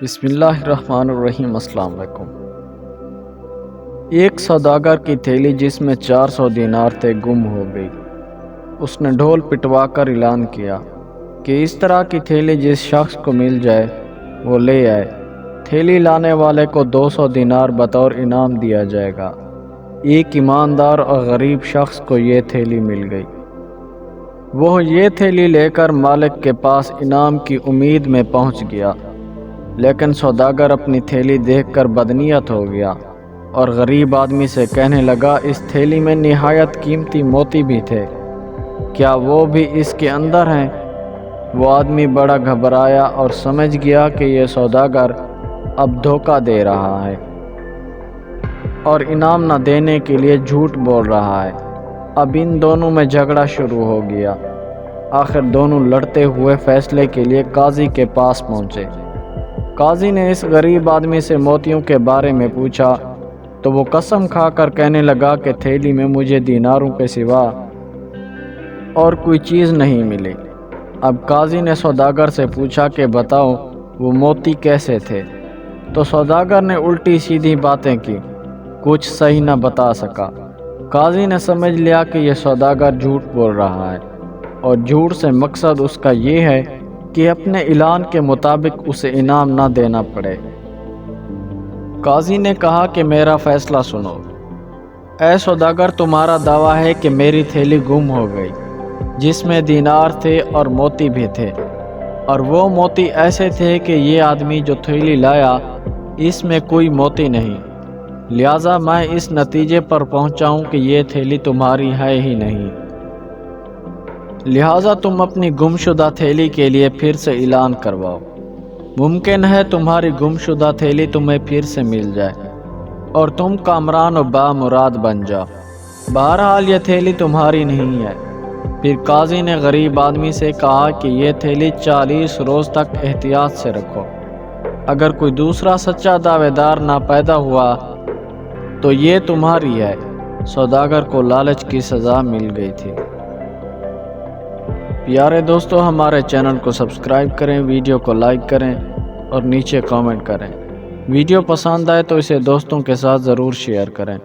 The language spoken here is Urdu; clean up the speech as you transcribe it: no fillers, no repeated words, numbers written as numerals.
بسم اللہ الرحمن الرحیم۔ السلام علیکم۔ ایک سوداگر کی تھیلی جس میں 400 دینار تھے گم ہو گئی۔ اس نے ڈھول پٹوا کر اعلان کیا کہ اس طرح کی تھیلی جس شخص کو مل جائے وہ لے آئے۔ تھیلی لانے والے کو 200 دینار بطور انعام دیا جائے گا۔ ایک ایماندار اور غریب شخص کو یہ تھیلی مل گئی۔ وہ یہ تھیلی لے کر مالک کے پاس انعام کی امید میں پہنچ گیا، لیکن سوداگر اپنی تھیلی دیکھ کر بدنیت ہو گیا اور غریب آدمی سے کہنے لگا، اس تھیلی میں نہایت قیمتی موتی بھی تھے، کیا وہ بھی اس کے اندر ہیں؟ وہ آدمی بڑا گھبرایا اور سمجھ گیا کہ یہ سوداگر اب دھوکہ دے رہا ہے اور انعام نہ دینے کے لیے جھوٹ بول رہا ہے۔ اب ان دونوں میں جھگڑا شروع ہو گیا۔ آخر دونوں لڑتے ہوئے فیصلے کے لیے قاضی کے پاس پہنچے۔ قاضی نے اس غریب آدمی سے موتیوں کے بارے میں پوچھا تو وہ قسم کھا کر کہنے لگا کہ تھیلی میں مجھے دیناروں کے سوا اور کوئی چیز نہیں ملی۔ اب قاضی نے سوداگر سے پوچھا کہ بتاؤ وہ موتی کیسے تھے؟ تو سوداگر نے الٹی سیدھی باتیں کی، کچھ صحیح نہ بتا سکا۔ قاضی نے سمجھ لیا کہ یہ سوداگر جھوٹ بول رہا ہے اور جھوٹ سے مقصد اس کا یہ ہے کہ اپنے اعلان کے مطابق اسے انعام نہ دینا پڑے۔ قاضی نے کہا کہ میرا فیصلہ سنو۔ اے سوداگر، تمہارا دعویٰ ہے کہ میری تھیلی گم ہو گئی جس میں دینار تھے اور موتی بھی تھے، اور وہ موتی ایسے تھے کہ یہ آدمی جو تھیلی لایا اس میں کوئی موتی نہیں، لہٰذا میں اس نتیجے پر پہنچا ہوں کہ یہ تھیلی تمہاری ہے ہی نہیں، لہٰذا تم اپنی گمشدہ تھیلی کے لیے پھر سے اعلان کرواؤ۔ ممکن ہے تمہاری گمشدہ تھیلی تمہیں پھر سے مل جائے اور تم کامران و بامراد بن جاؤ۔ بہرحال یہ تھیلی تمہاری نہیں ہے۔ پھر قاضی نے غریب آدمی سے کہا کہ یہ تھیلی 40 روز تک احتیاط سے رکھو، اگر کوئی دوسرا سچا دعوے دار نہ پیدا ہوا تو یہ تمہاری ہے۔ سوداگر کو لالچ کی سزا مل گئی تھی۔ پیارے دوستو، ہمارے چینل کو سبسکرائب کریں، ویڈیو کو لائک کریں اور نیچے کامنٹ کریں۔ ویڈیو پسند آئے تو اسے دوستوں کے ساتھ ضرور شیئر کریں۔